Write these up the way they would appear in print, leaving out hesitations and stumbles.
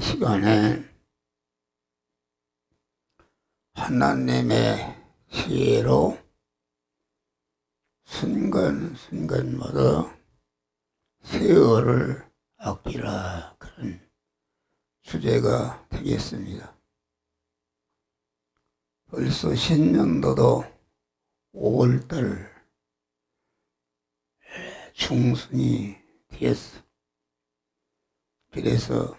시간에 하나님의 지혜로 순간순간마다 세월을 아끼라, 그런 주제가 되겠습니다. 벌써 신년도도 5월달 중순이 되었어. 그래서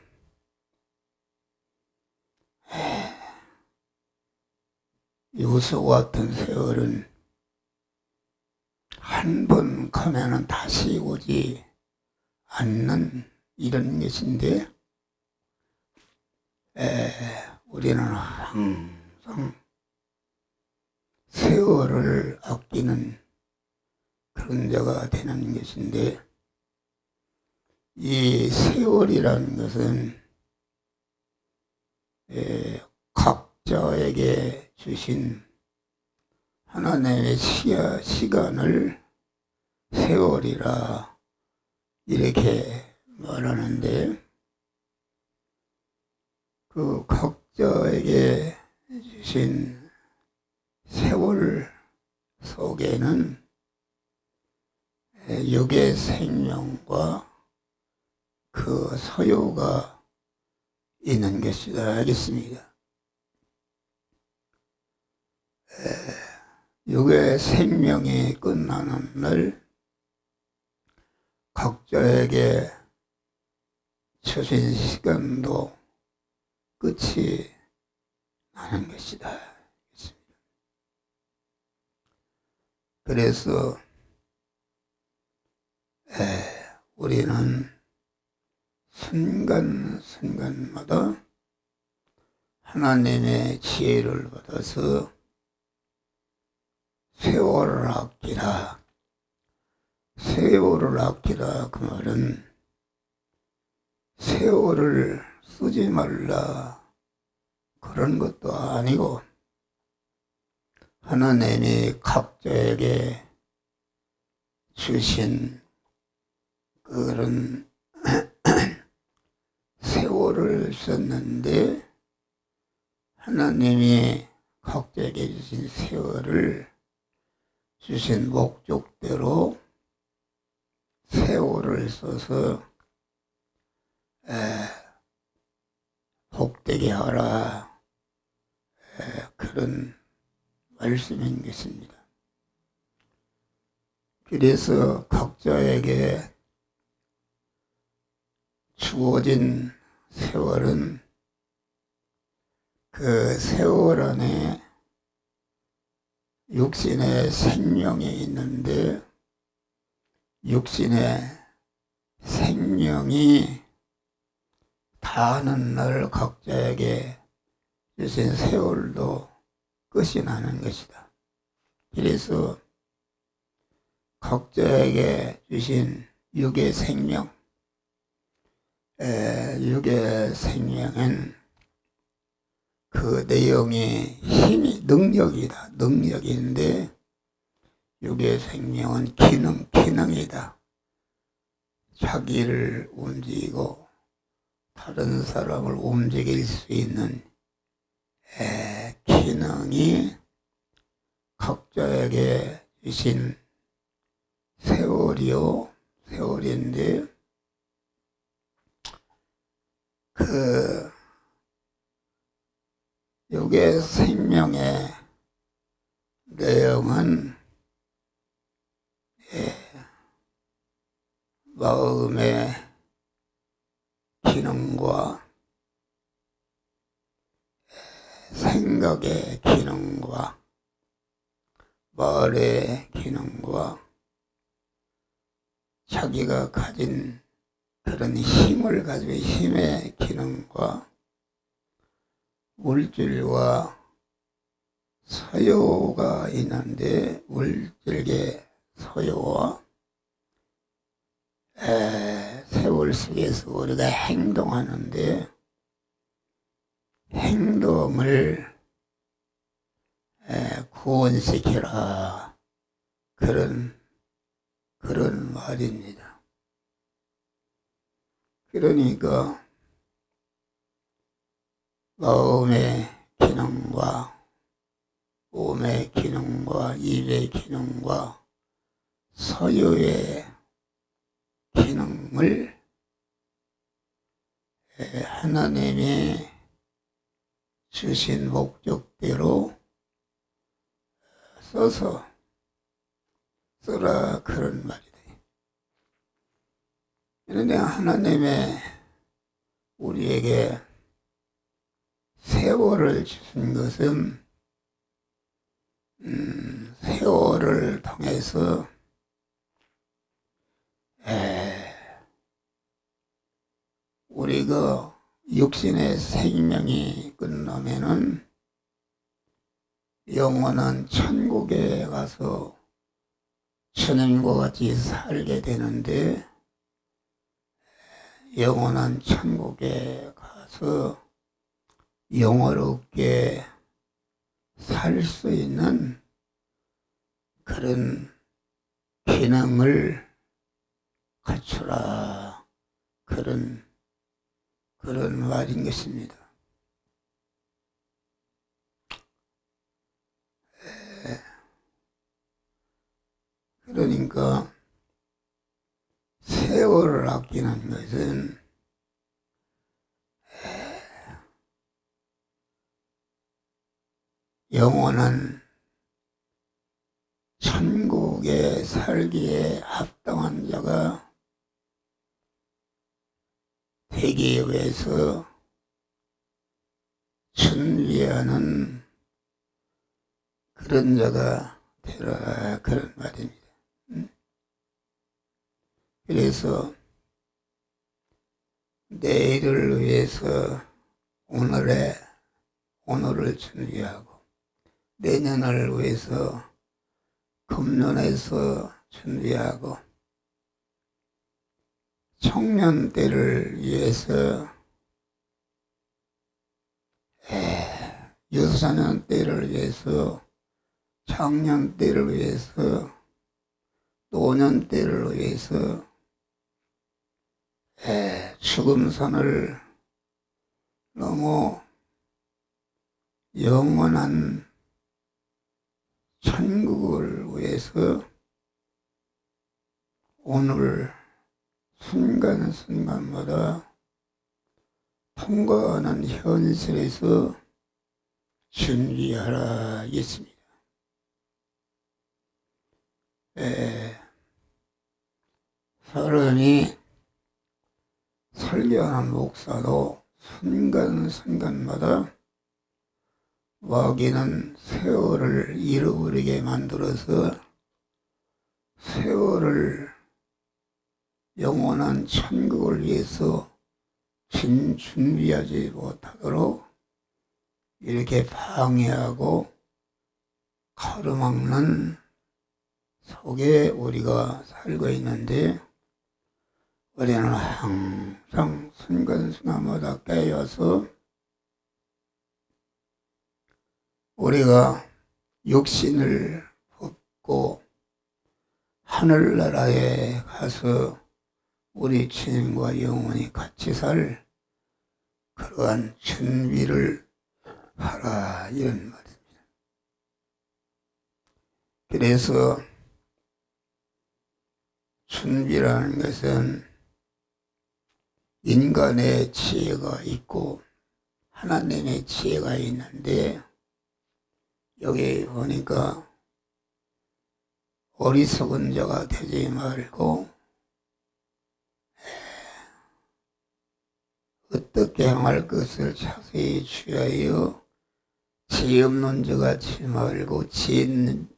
요새 같은 세월은 한 번 가면은 다시 오지 않는 이런 것인데, 우리는 항상 세월을 아끼는 그런 자가 되는 것인데, 이 세월이라는 것은 각자에게 주신 하나님의 시간을 세월이라 이렇게 말하는데, 그 각자에게 주신 세월 속에는 육의 생명과 그 소요가 있는 것이다 하겠습니다. 육의 생명이 끝나는 날 각자에게 주신 시간도 끝이 나는 것이다. 그래서 우리는 순간순간마다 하나님의 지혜를 받아서 세월을 아끼라. 세월을 아끼라, 그 말은 세월을 쓰지 말라 그런 것도 아니고, 하나님이 각자에게 주신 그런 세월을 썼는데, 하나님이 각자에게 주신 세월을 주신 목적대로 세월을 써서 복되게 하라, 그런 말씀인 것입니다. 그래서 각자에게 주어진 세월은 그 세월 안에 육신의 생명이 있는데, 육신의 생명이 다하는 날 각자에게 주신 세월도 끝이 나는 것이다. 그래서 각자에게 주신 육의 생명, 육의 생명은 그 내용이 힘이 능력이다. 능력인데, 육의 생명은 기능이다. 자기를 움직이고 다른 사람을 움직일 수 있는 기능이 각자에게 주신 세월인데, 그 육의 생명의 내용은 마음의 기능과 생각의 기능과 말의 기능과 자기가 가진 그런 힘을 가지고 힘의 기능과 물질과 소요가 있는데, 물질의 소요와 세월 속에서 우리가 행동하는데, 행동을 구원시키라, 그런 말입니다. 그러니까 마음의 기능과 몸의 기능과 입의 기능과 서유의 기능을 하나님이 주신 목적대로 써서 쓰라, 그런 말이다. 그런데 하나님의 우리에게 세월을 주신 것은 세월을 통해서 우리가 육신의 생명이 끝나면은 영원한 천국에 가서 주님과 같이 살게 되는데, 영원한 천국에 가서 영원롭게 살 수 있는 그런 기능을 갖추라, 그런 말인 것입니다. 그러니까 세월을 아끼는 것은 영원한 천국에 살기에 합당한 자가 되기 위해서 준비하는 그런 자가 되라, 그런 말입니다. 그래서 내일을 위해서 오늘을 준비하고, 내년을 위해서 금년에서 준비하고, 청년 때를 위해서 유소년 때를 위해서, 청년 때를 위해서, 노년 때를 위해서 죽음선을 넘어 영원한 천국을 위해서 오늘 순간순간마다 통과하는 현실에서 준비하라 했습니다. 사람이 설교하는 목사도 순간순간마다 마귀는 세월을 잃어버리게 만들어서 세월을 영원한 천국을 위해서 준비하지 못하도록 이렇게 방해하고 가로막는 속에 우리가 살고 있는데, 우리는 항상 순간순간마다 깨어서 우리가 육신을 벗고 하늘나라에 가서 우리 주님과 영원히 같이 살 그러한 준비를 하라, 이런 말입니다. 그래서 준비라는 것은 인간의 지혜가 있고 하나님의 지혜가 있는데, 여기 보니까 어리석은 자가 되지 말고 어떻게 행할 것을 자세히 취하여 지혜 없는 자가 취 말고 지혜 있는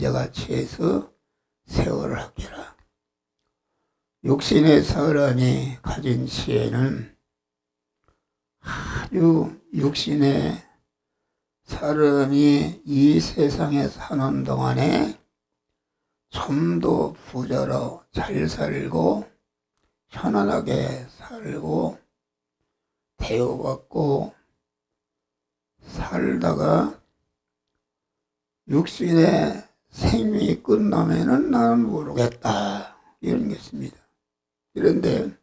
자가 취해서 세월을 아끼라. 육신의 사람이 가진 지혜는 아주 육신의 사람이 이 세상에 사는 동안에 좀 더 부자로 잘 살고 편안하게 살고 대우받고 살다가 육신의 생명이 끝나면은 나는 모르겠다, 이런 것입니다. 그런데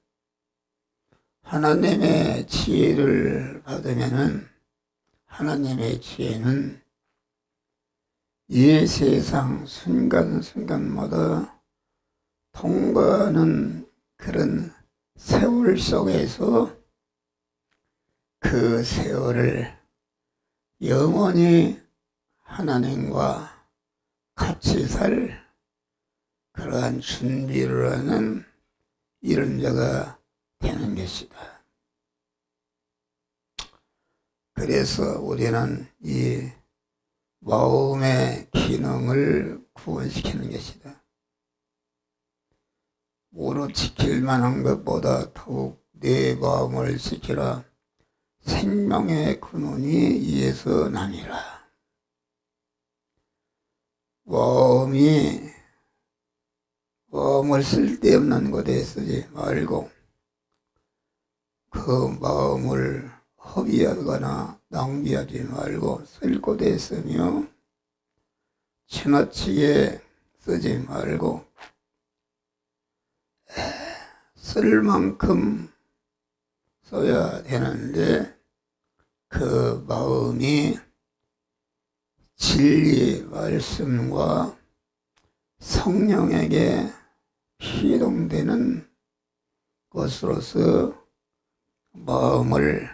하나님의 지혜를 받으면은 하나님의 지혜는 이 세상 순간순간마다 통과하는 그런 세월 속에서 그 세월을 영원히 하나님과 같이 살 그러한 준비를 하는 이런 자가 되는 것이다. 그래서 우리는 이 마음의 기능을 구원시키는 것이다. 무릇 지킬 만한 것보다 더욱 내 마음을 지키라. 생명의 근원이 이에서 나니라. 마음을 쓸데없는 것에 쓰지 말고 그 마음을 허비하거나 낭비하지 말고 쓸 곳에 쓰며 지나치게 쓰지 말고 쓸 만큼 써야 되는데 그 마음이 진리 말씀과 성령에게 피동되는 것으로서 마음을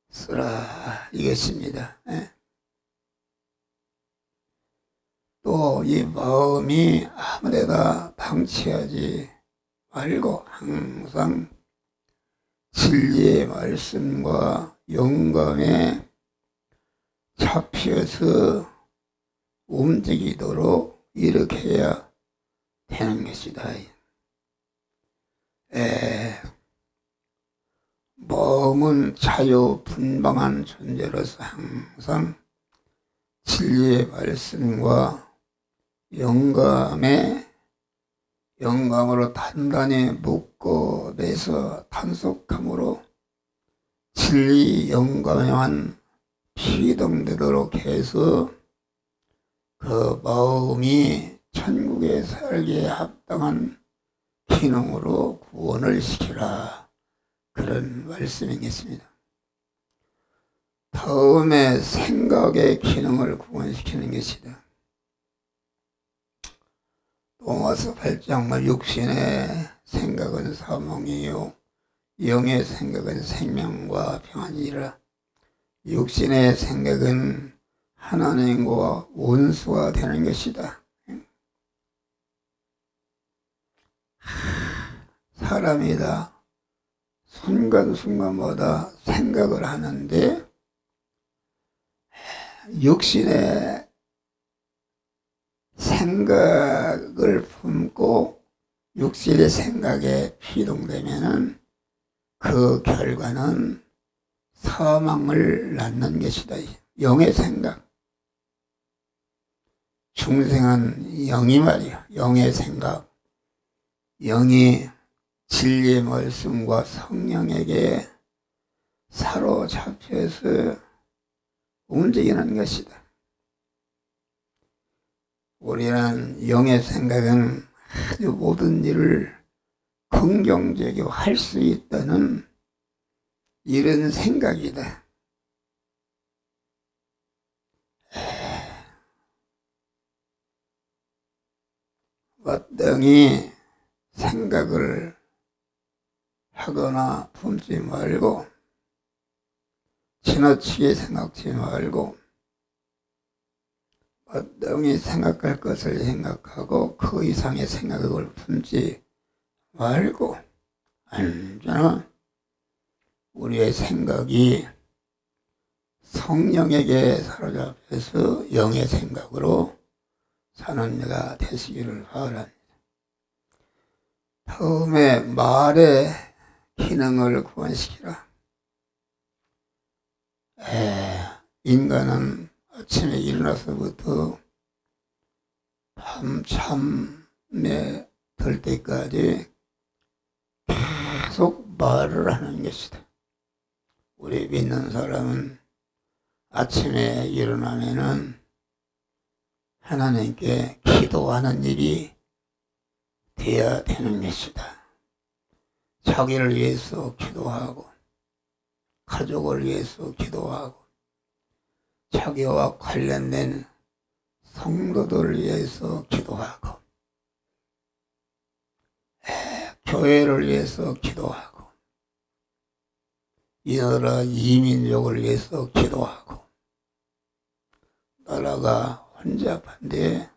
쓰라 이것입니다. 또 이 마음이 아무데나 방치하지 말고 항상 진리의 말씀과 영감에 잡혀서 움직이도록 이렇게 해야 되는 것이다. 마음은 자유분방한 존재로서 항상 진리의 말씀과 영감으로 단단히 묶어내서 탄속함으로 진리 영감에만 피동되도록 해서 그 마음이 천국에 살기에 합당한 기능으로 구원을 시키라. 그런 말씀이겠습니다. 다음에 생각의 기능을 구원시키는 것이다. 로마서 8장 육신의 생각은 사망이요 영의 생각은 생명과 평안이라. 육신의 생각은 하나님과 원수가 되는 것이다. 사람이다. 순간순간마다 생각을 하는데 육신의 생각을 품고 육신의 생각에 피동되면은 그 결과는 사망을 낳는 것이다. 영의 생각. 중생은 영이 말이야. 영의 생각. 영이 진리의 말씀과 성령에게 사로잡혀서 움직이는 것이다. 우리는 영의 생각은 아주 모든 일을 긍정적으로 할 수 있다는 이런 생각이다. 마땅히 생각을 하거나 품지 말고 지나치게 생각지 말고 마땅히 생각할 것을 생각하고 그 이상의 생각을 품지 말고 언제나 우리의 생각이 성령에게 사로잡혀서 영의 생각으로 사는 자가 되시기를 바랍니다. 다음에 말의 기능을 구원시키라. 인간은 아침에 일어나서부터 밤참에 들 때까지 계속 말을 하는 것이다. 우리 믿는 사람은 아침에 일어나면은 하나님께 기도하는 일이 되어야 되는 것이다. 자기를 위해서 기도하고 가족을 위해서 기도하고 자기와 관련된 성도들을 위해서 기도하고 교회를 위해서 기도하고 이 나라 이민족을 위해서 기도하고 나라가 혼잡한데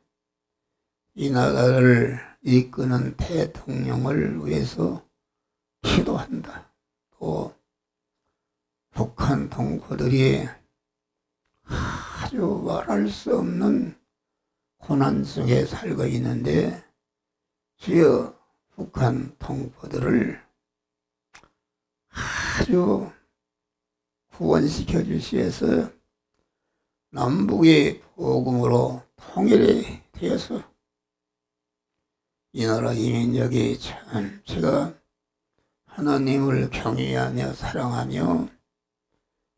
이 나라를 이끄는 대통령을 위해서 기도한다. 또 북한 동포들이 아주 말할 수 없는 고난 속에 살고 있는데 주여 북한 동포들을 아주 구원시켜 주시어서 남북의 복음으로 통일이 되어서 이 나라 이민족이 참 제가 하나님을 경외하며 사랑하며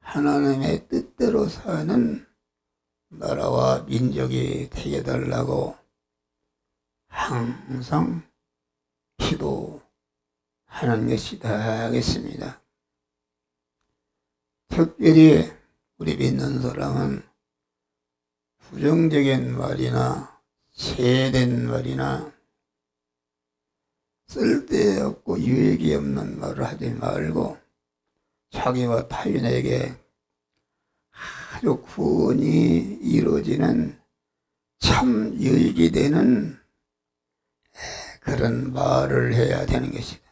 하나님의 뜻대로 사는 나라와 민족이 되게 해달라고 항상 기도하는 것이다 하겠습니다. 특별히 우리 믿는 사람은 부정적인 말이나 죄된 말이나 쓸데없고 유익이 없는 말을 하지 말고 자기와 타인에게 아주 구원이 이루어지는 참 유익이 되는 그런 말을 해야 되는 것이다.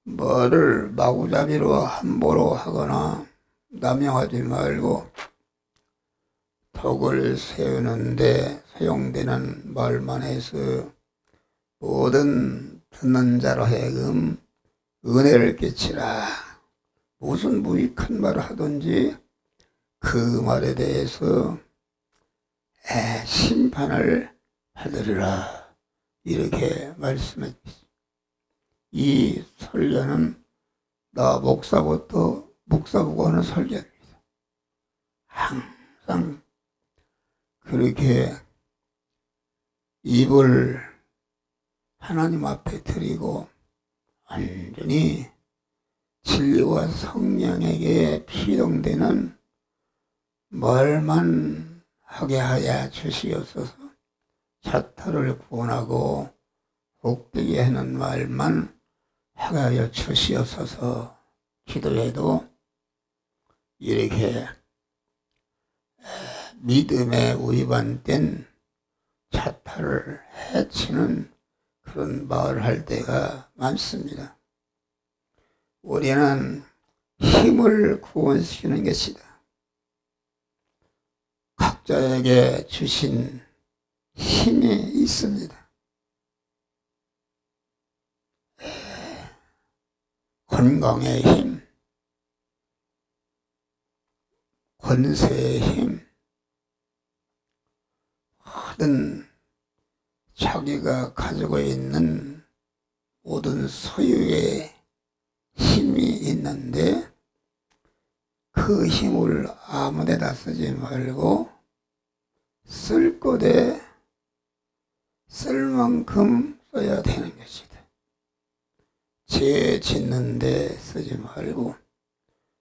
말을 마구잡이로 함부로 하거나 남용하지 말고 덕을 세우는데 사용되는 말만 해서 모든 듣는 자로 하여금 은혜를 끼치라. 무슨 무익한 말을 하든지 그 말에 대해서 심판을 받으리라. 이렇게 말씀했습니다. 이 설교는 나 목사보고 하는 설교입니다. 항상 그렇게 입을 하나님 앞에 드리고 완전히 진리와 성령에게 필요되는 말만 하게 하여 주시옵소서. 자타를 구원하고 복되게 하는 말만 하게 하여 주시옵소서. 기도해도 이렇게 믿음에 위반된 자타를 해치는 그런 말을 할 때가 많습니다. 우리는 힘을 구원시키는 것이다. 각자에게 주신 힘이 있습니다. 건강의 힘, 권세의 힘, 모든 자기가 가지고 있는 모든 소유의 힘이 있는데 그 힘을 아무 데다 쓰지 말고 쓸 곳에 쓸 만큼 써야 되는 것이다. 죄 짓는 데 쓰지 말고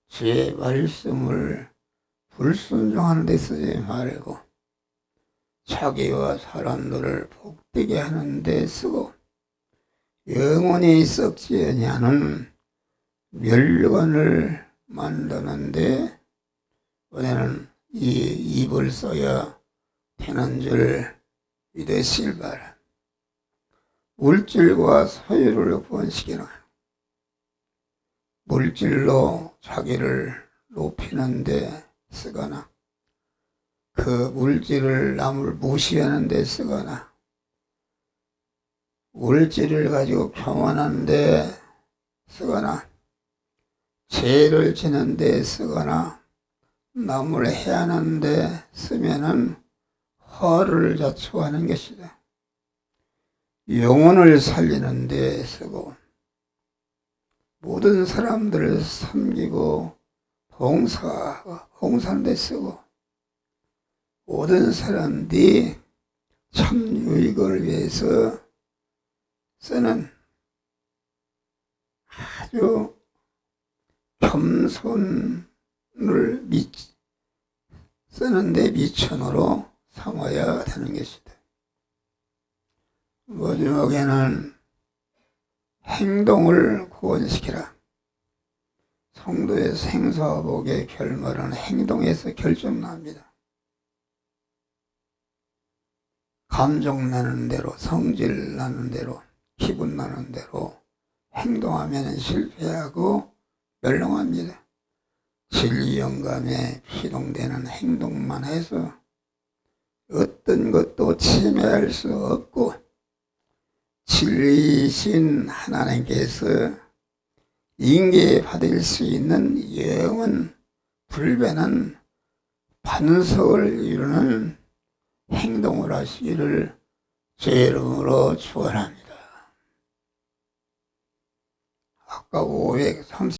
주의 말씀을 불순종하는 데 쓰지 말고 자기와 사람들을 복되게 하는 데 쓰고 영원히 썩지 아니하는 멸관을 만드는데 우리는 이 입을 써야 되는 줄 믿으실 바라. 물질과 소유를 구원시키는 물질로 자기를 높이는 데 쓰거나 그 물질을 남을 무시하는 데 쓰거나 물질을 가지고 교만하는 데 쓰거나 죄를 지는 데 쓰거나 남을 해하는 데 쓰면은 허를 자초하는 것이다. 영혼을 살리는 데 쓰고 모든 사람들을 섬기고 봉사하는 데 쓰고 모든 사람들이 참 유익을 위해서 쓰는 아주 겸손을 쓰는데 미천으로 삼아야 되는 것이다. 마지막에는 행동을 구원시키라. 성도의 생사복의 결말은 행동에서 결정납니다. 감정 나는 대로, 성질 나는 대로, 기분 나는 대로 행동하면 실패하고 멸망합니다. 진리 영감에 피동되는 행동만 해서 어떤 것도 침해할 수 없고 진리이신 하나님께서 인계받을 수 있는 영원 불변한 반석을 이루는 행동을 하시기를 제 이름으로 축원합니다. 아까 530